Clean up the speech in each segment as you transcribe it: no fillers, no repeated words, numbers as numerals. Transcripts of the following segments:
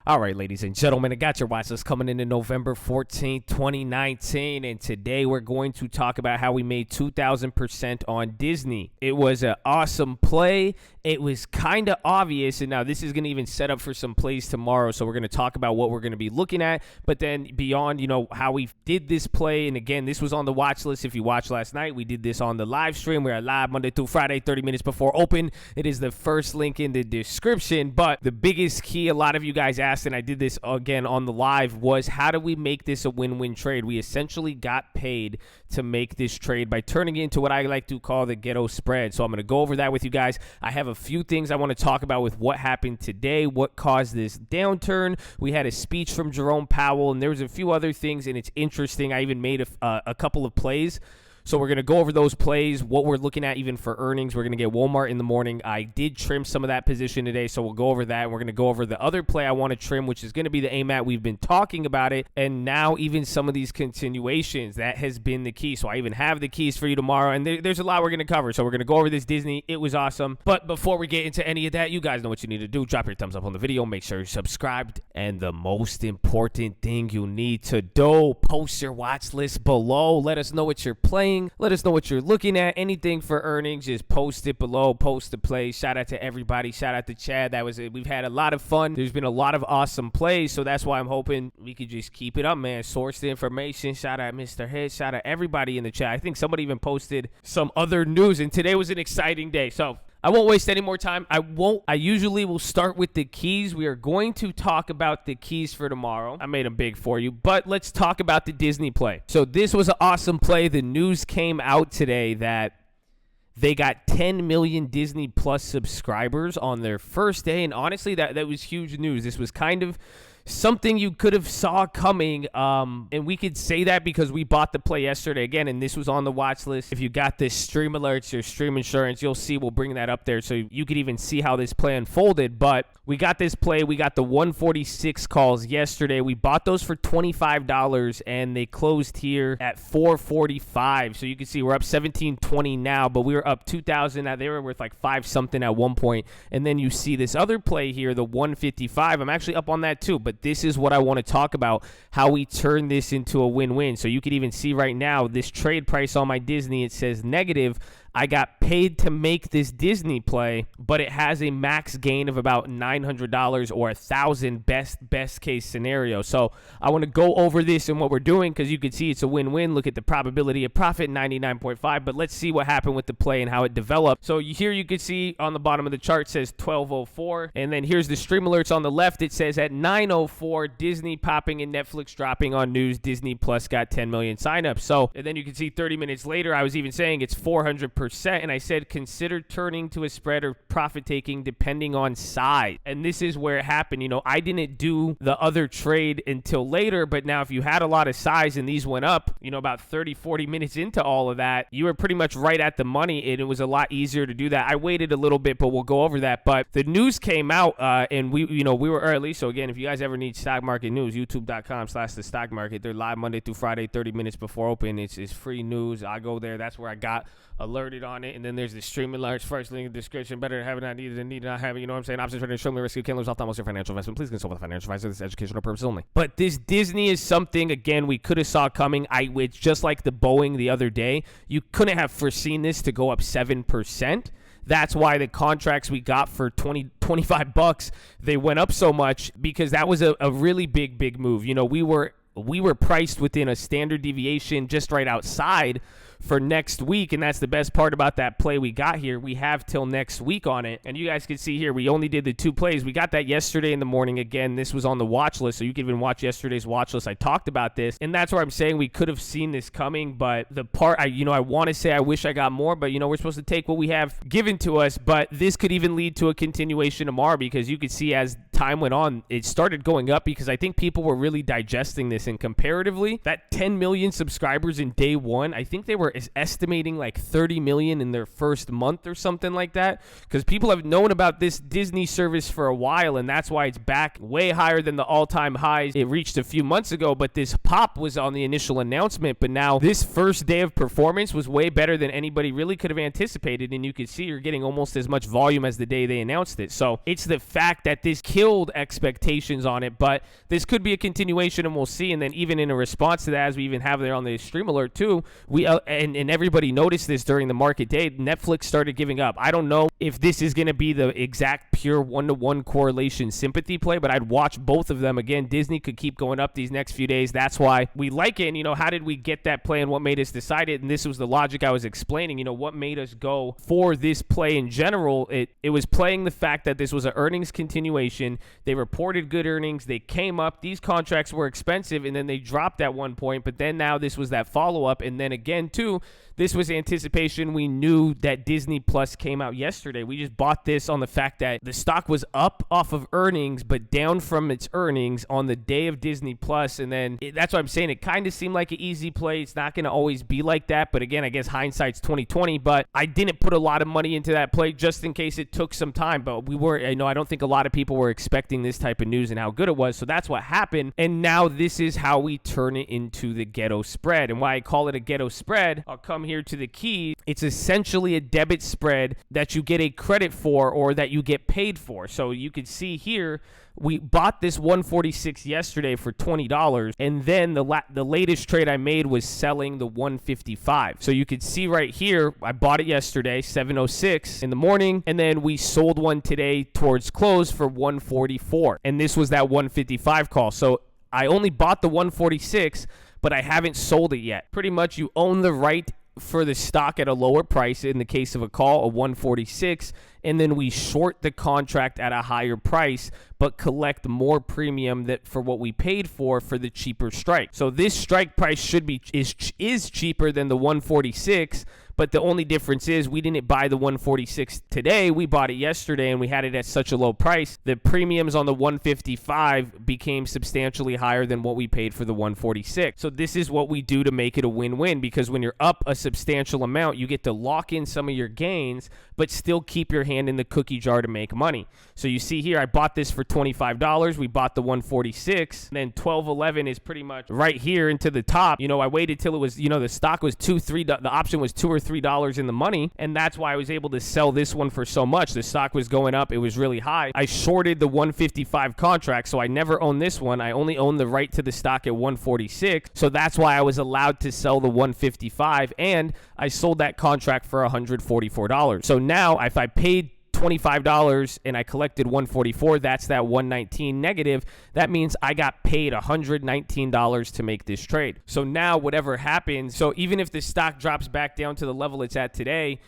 All right, ladies and gentlemen, I got your watch list coming in November 14th, 2019, and today we're going to talk about how we made 2,000% on Disney. It was an awesome play. It was kind of obvious, and now this is going to even set up for some plays tomorrow, so we're going to talk about what we're going to be looking at, but then beyond, how we did this play, and again, this was on the watch list. If you watched last night, we did this on the live stream. We're live Monday through Friday, 30 minutes before open. It is the first link in the description, but the biggest key a lot of you guys asked, and I did this again on the live, was how do we make this a win-win trade? We essentially got paid to make this trade by turning it into what I like to call the ghetto spread. So I'm going to go over that with you guys. I have a few things I want to talk about with what happened today, what caused this downturn. We had a speech from Jerome Powell, and there was a few other things, and it's interesting. I even made a couple of plays. So we're going to go over those plays, what we're looking at even for earnings. We're going to get Walmart in the morning. I did trim some of that position today, so we'll go over that. We're going to go over the other play I want to trim, which is going to be the AMAT. We've been talking about it, and now even some of these continuations, that has been the key. So I even have the keys for you tomorrow, and there's a lot we're going to cover. So we're going to go over this Disney. It was awesome. But before we get into any of that, you guys know what you need to do. Drop your thumbs up on the video. Make sure you're subscribed. And the most important thing you need to do, post your watch list below. Let us know what you're playing. Let us know what you're looking at. Anything for earnings, just post it below. Post the play. Shout out to everybody. Shout out to Chad. That was it. We've had a lot of fun. There's been a lot of awesome plays, so that's why I'm hoping we could just keep it up, man. Source the information. Shout out Mr. Head. Shout out everybody in the chat. I think somebody even posted some other news, and today was an exciting day. So I won't waste any more time. I usually will start with the keys. We are going to talk about the keys for tomorrow. I made them big for you, but let's talk about the Disney play. So this was an awesome play. The news came out today that they got 10 million Disney Plus subscribers on their first day, and honestly, that was huge news. This was kind of something you could have saw coming, and we could say that because we bought the play yesterday again, and this was on the watch list. If you got this stream alerts or stream insurance, you'll see we'll bring that up there so you could even see how this play unfolded. But we got this play. We got the 146 calls yesterday. We bought those for $25, and they closed here at $445. So you can see we're up $17.20 now, but we were up $2,000. Now they were worth like $5 something at one point. And then you see this other play here, the 155. I'm actually up on that too, but this is what I want to talk about, how we turn this into a win-win. So you can even see right now, this trade price on my Disney, it says negative. I got paid to make this Disney play, but it has a max gain of about $900 or $1,000 best case scenario. So I want to go over this and what we're doing because you can see it's a win-win. Look at the probability of profit, 99.5. But let's see what happened with the play and how it developed. So here you can see on the bottom of the chart says 12:04, and then here's the stream alerts on the left. It says at 9:04, Disney popping and Netflix dropping on news. Disney Plus got 10 million signups. So and then you can see 30 minutes later, I was even saying it's 400%. And I said consider turning to a spread or profit taking depending on size. And this is where it happened. I didn't do the other trade until later, but now if you had a lot of size and these went up, about 30-40 minutes into all of that, you were pretty much right at the money, and it was a lot easier to do that. I waited a little bit, but we'll go over that. But the news came out, and we were early. So again, if you guys ever need stock market news, youtube.com/the stock market. They're live Monday through Friday, 30 minutes before open. It's free news. I go there. That's where I got alerted on it. And then there's the stream alerts, first link in the description. Better to have it not needed than need not have it. You know what I'm saying? Options for the extremely risky, killers off almost your financial investment. Please consult with a financial advisor. This is educational purposes only. But this Disney is something, again, we could have saw coming. It's just like the Boeing the other day. You couldn't have foreseen this to go up 7%. That's why the contracts we got for $25, they went up so much because that was a really big move. We were priced within a standard deviation just right outside for next week, and that's the best part about that play we got here. We have till next week on it, and you guys can see here we only did the 2 plays. We got that yesterday in the morning. Again, this was on the watch list, so you can even watch yesterday's watch list. I talked about this, and that's where I'm saying we could have seen this coming, but the part I want to say I wish I got more, but we're supposed to take what we have given to us. But this could even lead to a continuation tomorrow because you could see as time went on, it started going up because I think people were really digesting this, and comparatively, that 10 million subscribers in day one, I think they were estimating like 30 million in their first month or something like that, because people have known about this Disney service for a while, and that's why it's back way higher than the all-time highs it reached a few months ago. But this pop was on the initial announcement, but now this first day of performance was way better than anybody really could have anticipated, and you can see you're getting almost as much volume as the day they announced it. So it's the fact that this killed killed expectations on it, but this could be a continuation, and we'll see. And then even in a response to that, as we even have there on the stream alert too, we and everybody noticed this during the market day, Netflix started giving up. I don't know if this is going to be the exact pure one-to-one correlation sympathy play, but I'd watch both of them. Again, Disney could keep going up these next few days. That's why we like it. And, how did we get that play and what made us decide it? And this was the logic I was explaining. What made us go for this play in general? It was playing the fact that this was an earnings continuation. They reported good earnings. They came up. These contracts were expensive, and then they dropped at one point. But then now this was that follow-up. And then again, too, this was anticipation. We knew that Disney Plus came out yesterday. We just bought this on the fact that the stock was up off of earnings, but down from its earnings on the day of Disney Plus. And then that's what I'm saying. It kind of seemed like an easy play. It's not going to always be like that. But again, I guess hindsight's 2020. But I didn't put a lot of money into that play just in case it took some time. But we were, I don't think a lot of people were expecting this type of news and how good it was. So that's what happened. And now this is how we turn it into the ghetto spread. And why I call it a ghetto spread, I'll come here to the key. It's essentially a debit spread that you get a credit for or that you get paid for. So you can see here, we bought this 146 yesterday for $20, and then the latest trade I made was selling the 155. So you can see right here, I bought it yesterday, 7:06 in the morning, and then we sold one today towards close for 144. And this was that 155 call. So I only bought the 146, but I haven't sold it yet. Pretty much you own the right for the stock at a lower price in the case of a call, a 146, and then we short the contract at a higher price but collect more premium that for what we paid for the cheaper strike. So this strike price is cheaper than the 146, but the only difference is we didn't buy the 146 today. We bought it yesterday, and we had it at such a low price. The premiums on the 155 became substantially higher than what we paid for the 146. So this is what we do to make it a win-win, because when you're up a substantial amount, you get to lock in some of your gains, but still keep your hand in the cookie jar to make money. So you see here, I bought this for $25. We bought the 146. And then 12.11 is pretty much right here into the top. I waited till it was, the stock was the option was $2 or $3 in the money. And that's why I was able to sell this one for so much. The stock was going up. It was really high. I shorted the 155 contract. So I never owned this one. I only owned the right to the stock at 146. So that's why I was allowed to sell the 155. And I sold that contract for $144. So now if I paid $25 and I collected $144, that's that $119 negative. That means I got paid $119 to make this trade. So now whatever happens, so even if the stock drops back down to the level it's at today,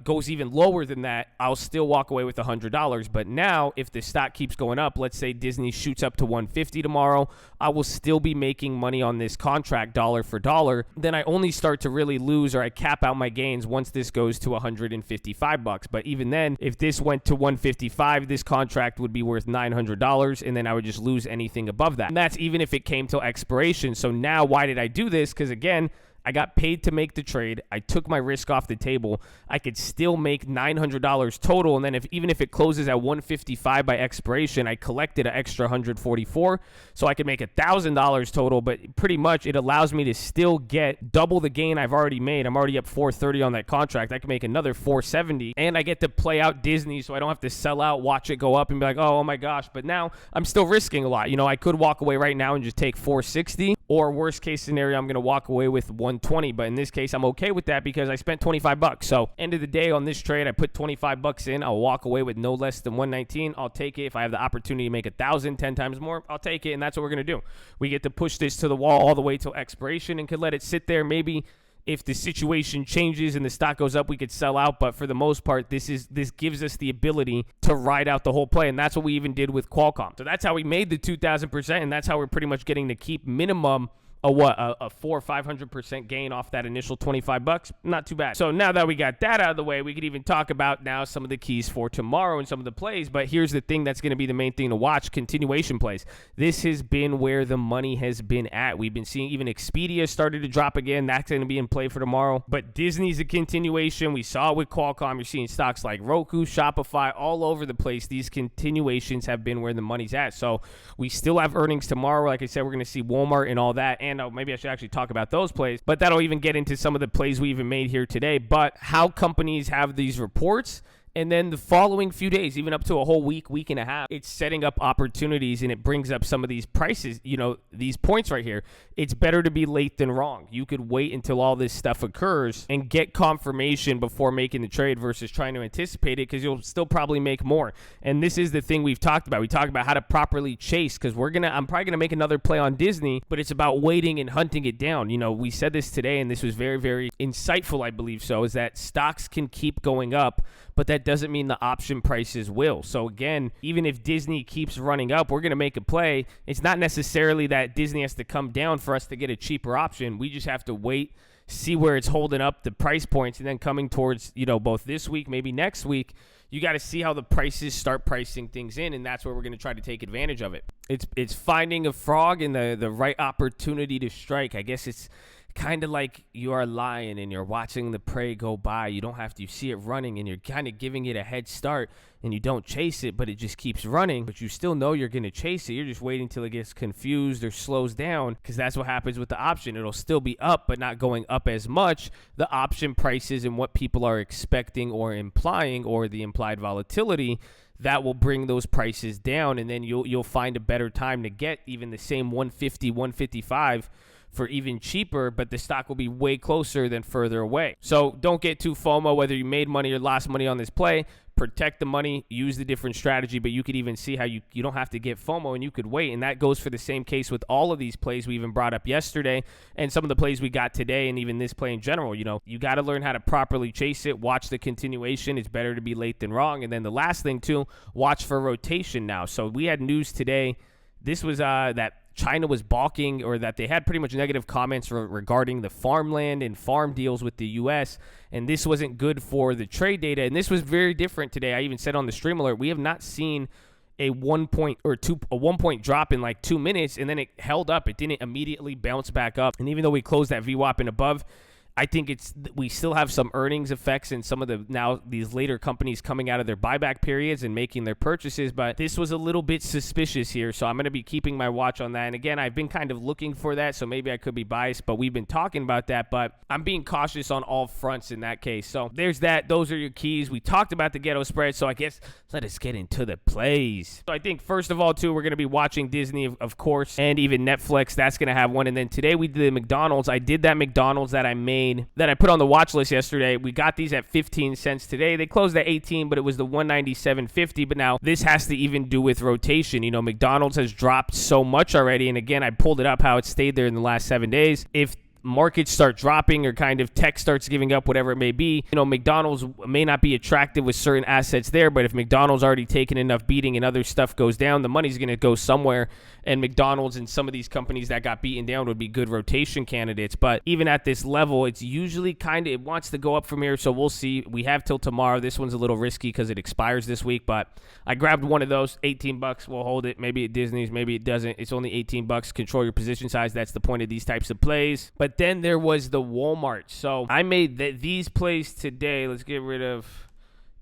goes even lower than that, I'll still walk away with $100. But now, if the stock keeps going up, let's say Disney shoots up to 150 tomorrow, I will still be making money on this contract dollar for dollar. Then I only start to really lose, or I cap out my gains once this goes to $155. But even then, if this went to 155, this contract would be worth $900, and then I would just lose anything above that. And that's even if it came till expiration. So now, why did I do this? Because again, I got paid to make the trade. I took my risk off the table. I could still make $900 total. And then even if it closes at 155 by expiration, I collected an extra 144. So I could make $1,000 total. But pretty much it allows me to still get double the gain I've already made. I'm already up 430 on that contract. I can make another 470. And I get to play out Disney, so I don't have to sell out, watch it go up, and be like, oh my gosh. But now I'm still risking a lot. I could walk away right now and just take 460. Or worst case scenario, I'm going to walk away with 120. But in this case, I'm okay with that because I spent $25. So end of the day on this trade, I put $25 in. I'll walk away with no less than 119. I'll take it. If I have the opportunity to make 1,000, 10 times more, I'll take it. And that's what we're going to do. We get to push this to the wall all the way till expiration and could let it sit there. Maybe if the situation changes and the stock goes up, we could sell out. But for the most part, this gives us the ability to ride out the whole play. And that's what we even did with Qualcomm. So that's how we made the 2,000%. And that's how we're pretty much getting to keep minimum a 400 or 500% gain off that initial $25. Not too bad. So now that we got that out of the way, we could even talk about now some of the keys for tomorrow and some of the plays. But here's the thing that's going to be the main thing to watch: continuation plays. This has been where the money has been at. We've been seeing even Expedia started to drop again. That's going to be in play for tomorrow. But Disney's a continuation. We saw it with Qualcomm. You're seeing stocks like Roku, Shopify, all over the place. These continuations have been where the money's at. So we still have earnings tomorrow. Like I said, we're going to see Walmart and all that. And maybe I should actually talk about those plays, but that'll even get into some of the plays we even made here today. But how companies have these reports And then the following few days, even up to a whole week, week and a half, it's setting up opportunities, and it brings up some of these prices, these points right here. It's better to be late than wrong. You could wait until all this stuff occurs and get confirmation before making the trade versus trying to anticipate it, because you'll still probably make more. And this is the thing we've talked about. We talked about how to properly chase, because I'm probably going to make another play on Disney, but it's about waiting and hunting it down. We said this today, and this was very, very insightful, I believe so, is that stocks can keep going up, but that doesn't mean the option prices will. So again, even if Disney keeps running up, we're going to make a play. It's not necessarily that Disney has to come down for us to get a cheaper option. We just have to wait, see where it's holding up the price points, and then coming towards, both this week, maybe next week, you got to see how the prices start pricing things in, and that's where we're going to try to take advantage of it. It's finding a frog in the right opportunity to strike. I guess it's kind of like you are a lion and you're watching the prey go by. You see it running and you're kind of giving it a head start, and you don't chase it, but it just keeps running, but you still know you're going to chase it. You're just waiting till it gets confused or slows down, because that's what happens with the option. It'll still be up, but not going up as much. The option prices and what people are expecting or implying, or the implied volatility, that will bring those prices down, and then you'll find a better time to get even the same 150, 155 for even cheaper, but the stock will be way closer than further away. So don't get too FOMO whether you made money or lost money on this play. Protect the money, use the different strategy, but you could even see how you don't have to get FOMO, and you could wait. And that goes for the same case with all of these plays we even brought up yesterday, and some of the plays we got today, and even this play in general. You got to learn how to properly chase it, watch the continuation. It's better to be late than wrong. And then the last thing too, watch for rotation now. So we had news today. This was that China was balking, or that they had pretty much negative comments regarding the farmland and farm deals with the U.S., and this wasn't good for the trade data. And this was very different today. I even said on the stream alert, we have not seen a 1 point drop in like 2 minutes, and then it held up. It didn't immediately bounce back up. And even though we closed that VWAP and above, I think we still have some earnings effects in some of these later companies coming out of their buyback periods and making their purchases, but this was a little bit suspicious here, so I'm going to be keeping my watch on that. And again, I've been kind of looking for that, so maybe I could be biased, but we've been talking about that, but I'm being cautious on all fronts in that case. So there's that. Those are your keys. We talked about the ghetto spread, so I guess let us get into the plays. So I think first of all, too, we're going to be watching Disney, of course, and even Netflix. That's going to have one. And then today we did the McDonald's. I did that McDonald's that I made, that I put on the watch list yesterday. We got these at 15 cents today. They closed at 18, but it was the 197.50. But now this has to even do with rotation. McDonald's has dropped so much already. And again, I pulled it up how it stayed there in the last 7 days. If markets start dropping, or kind of tech starts giving up, whatever it may be, McDonald's may not be attractive with certain assets there, but if McDonald's already taken enough beating and other stuff goes down, the money's going to go somewhere, and McDonald's and some of these companies that got beaten down would be good rotation candidates. But even at this level, it's usually it wants to go up from here, so we'll see. We have till tomorrow. This one's a little risky because it expires this week, but I grabbed one of those, $18. We'll hold it. Maybe at Disney's, maybe it doesn't. It's only $18. Control your position size. That's the point of these types of plays. But then there was the Walmart. So I made these plays today. Let's get rid of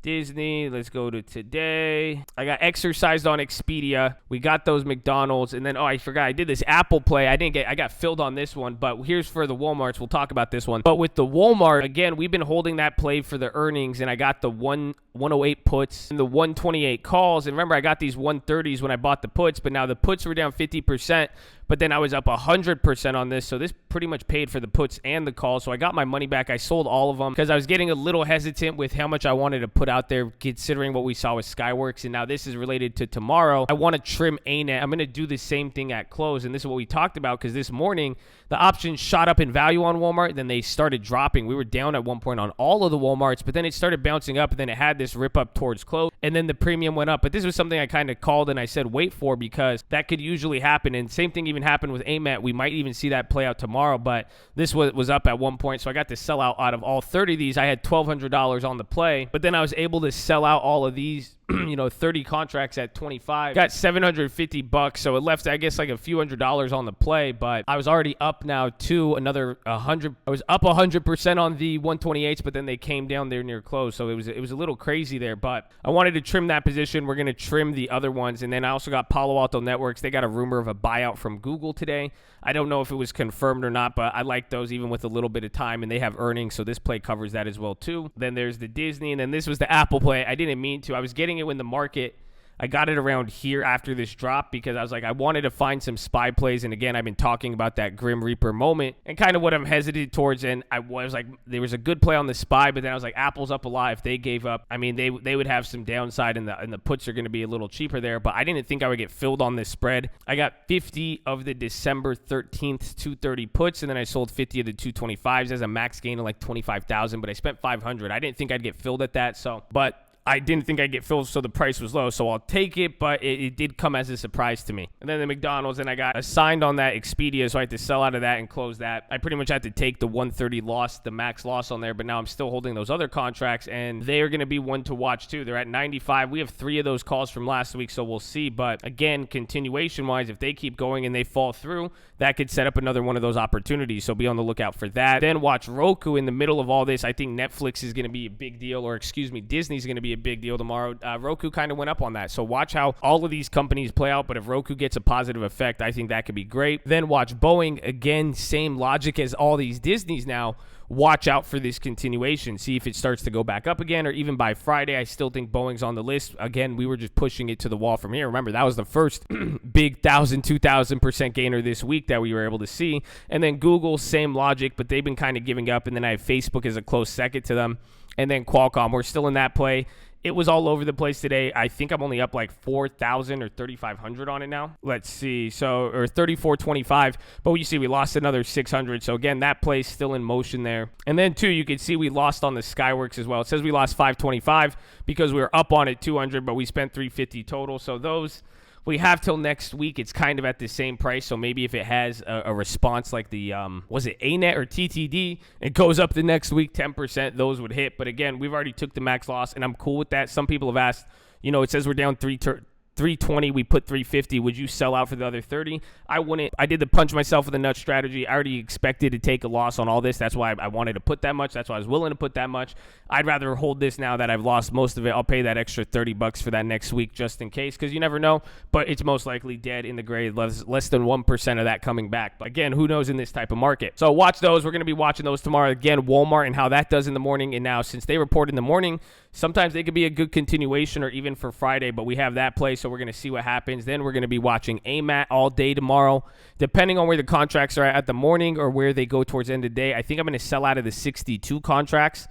Disney. Let's go to today. I got exercised on Expedia. We got those McDonald's. And then, I forgot. I did this Apple play. I got filled on this one. But here's for the Walmarts. We'll talk about this one. But with the Walmart, again, we've been holding that play for the earnings. And I got the 108 puts and the 128 calls. And remember, I got these 130s when I bought the puts. But now the puts were down 50%. But then I was up 100% on this. So this pretty much paid for the puts and the calls. So I got my money back. I sold all of them because I was getting a little hesitant with how much I wanted to put out there, considering what we saw with Skyworks. And now this is related to tomorrow. I want to trim ANET. I'm going to do the same thing at close. And this is what we talked about, because this morning the options shot up in value on Walmart. Then they started dropping. We were down at one point on all of the Walmarts, but then it started bouncing up. And then it had this rip up towards close. And then the premium went up. But this was something I kind of called and I said wait for, because that could usually happen. And same thing even happened with AMET. We might even see that play out tomorrow, but this was up at one point, so I got to sell out of all 30 of these. I had $1,200 on the play, but then I was able to sell out all of these 30 contracts at 25. Got $750, so it left, I guess, like a few $100s on the play, but I was already up now to another 100. I was up 100% on the 128s, but then they came down there near close, so it was a little crazy there, but I wanted to trim that position. We're going to trim the other ones, and then I also got Palo Alto Networks. They got a rumor of a buyout from Google today. I don't know if it was confirmed or not, but I like those even with a little bit of time, and they have earnings, so this play covers that as well too. Then there's the Disney, and then this was the Apple play. I didn't mean to. I was getting it when the market, I got it around here after this drop because I was like, I wanted to find some SPY plays. And again, I've been talking about that Grim Reaper moment and kind of what I'm hesitant towards. And I was like, there was a good play on the SPY, but then I was like, Apple's up a lot. If they gave up, I mean, they would have some downside, and the puts are going to be a little cheaper there. But I didn't think I would get filled on this spread. I got 50 of the December 13th 230 puts, and then I sold 50 of the 225s as a max gain of like 25,000. But I spent 500. I didn't think I'd get filled at that. But I didn't think I'd get filled, so the price was low, so I'll take it, but it did come as a surprise to me. And then the McDonald's, and I got assigned on that Expedia, so I had to sell out of that and close that. I pretty much had to take the 130 loss, the max loss on there, but now I'm still holding those other contracts, and they are going to be one to watch too. They're at 95. We have 3 of those calls from last week, so we'll see. But again, continuation-wise, if they keep going and they fall through, that could set up another one of those opportunities, so be on the lookout for that. Then watch Roku in the middle of all this. I think Netflix is going to be a big deal, or excuse me, Disney's going to be a big deal tomorrow. Roku kind of went up on that. So watch how all of these companies play out. But if Roku gets a positive effect, I think that could be great. Then watch Boeing. Again, same logic as all these Disneys now. Watch out for this continuation. See if it starts to go back up again, or even by Friday. I still think Boeing's on the list. Again, we were just pushing it to the wall from here. Remember, that was the first big 2,000% gainer this week that we were able to see. And then Google, same logic, but they've been kind of giving up. And then I have Facebook as a close second to them. And then Qualcomm, we're still in that play. It was all over the place today. I think I'm only up like 4,000 or 3,500 on it now. Let's see. So, or 3,425. But you see, we lost another 600. So again, that play's still in motion there. And then too, you can see we lost on the Skyworks as well. It says we lost 525 because we were up on it 200, but we spent 350 total. So those, we have till next week. It's kind of at the same price, so maybe if it has a response like the, was it ANET or TTD, it goes up the next week 10%, those would hit. But again, we've already took the max loss, and I'm cool with that. Some people have asked, it says we're down 320, we put 350. Would you sell out for the other 30? I wouldn't. I did the punch myself with a nut strategy. I already expected to take a loss on all this. That's why I wanted to put that much. That's why I was willing to put that much. I'd rather hold this now that I've lost most of it. I'll pay that extra $30 for that next week just in case, because you never know. But it's most likely dead in the grade, less than 1% of that coming back. But again, who knows in this type of market? So watch those. We're going to be watching those tomorrow. Again, Walmart and how that does in the morning. And now, since they report in the morning, sometimes they could be a good continuation or even for Friday, but we have that play, so we're going to see what happens. Then we're going to be watching AMAT all day tomorrow. Depending on where the contracts are at the morning or where they go towards the end of the day, I think I'm going to sell out of the 62 contracts,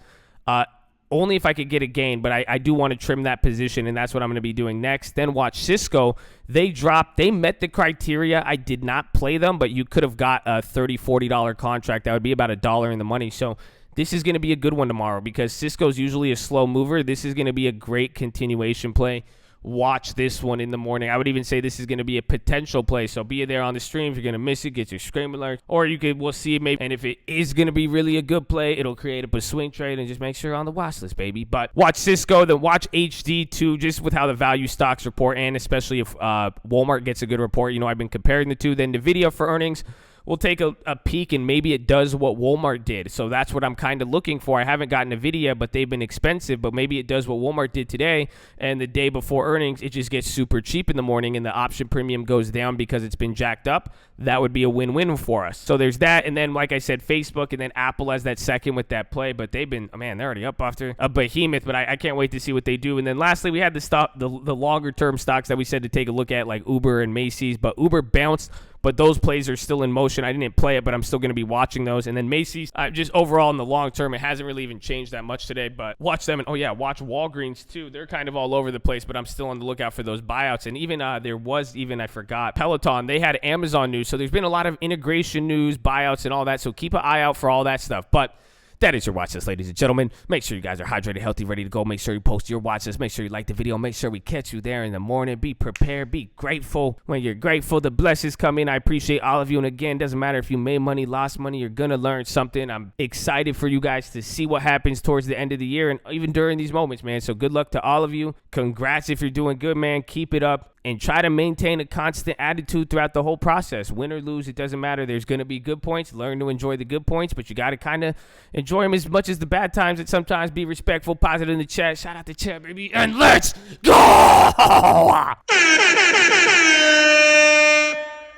only if I could get a gain, but I do want to trim that position, and that's what I'm going to be doing next. Then watch Cisco. They dropped. They met the criteria. I did not play them, but you could have got a $30, $40 contract. That would be about $1 in the money. So this is going to be a good one tomorrow because Cisco's usually a slow mover. This is going to be a great continuation play. Watch this one in the morning. I would even say this is going to be a potential play. So be there on the stream. If you're going to miss it, get your scream alert. Or we'll see maybe. And if it is going to be really a good play, it'll create up a swing trade, and just make sure you're on the watch list, baby. But watch Cisco, then watch HD too, just with how the value stocks report, and especially if Walmart gets a good report. I've been comparing the two. Then NVIDIA for earnings. We'll take a peek, and maybe it does what Walmart did. So that's what I'm kind of looking for. I haven't gotten NVIDIA, but they've been expensive. But maybe it does what Walmart did today, and the day before earnings, it just gets super cheap in the morning, and the option premium goes down because it's been jacked up. That would be a win-win for us. So there's that. And then, like I said, Facebook, and then Apple as that second with that play. But they've been, they're already up after a behemoth. But I can't wait to see what they do. And then lastly, we had the longer-term stocks that we said to take a look at, like Uber and Macy's. But Uber bounced. But those plays are still in motion. I didn't play it, but I'm still going to be watching those. And then Macy's, just overall in the long term, it hasn't really even changed that much today. But watch them. And watch Walgreens too. They're kind of all over the place, but I'm still on the lookout for those buyouts. And even I forgot, Peloton, they had Amazon news. So there's been a lot of integration news, buyouts, and all that. So keep an eye out for all that stuff. But That is your watch list, ladies and gentlemen. Make sure you guys are hydrated, healthy, ready to go. Make sure you post your watch list. Make sure you like the video. Make sure we catch you there in the morning. Be prepared. Be grateful. When you're grateful, the blessings come in. I appreciate all of you. And again, doesn't matter if you made money, lost money, you're going to learn something. I'm excited for you guys to see what happens towards the end of the year and even during these moments, man. So good luck to all of you. Congrats if you're doing good, man. Keep it up. And try to maintain a constant attitude throughout the whole process. Win or lose, it doesn't matter. There's going to be good points. Learn to enjoy the good points, but you got to kind of enjoy them as much as the bad times. And sometimes be respectful, positive in the chat. Shout out to chat, baby. And let's go!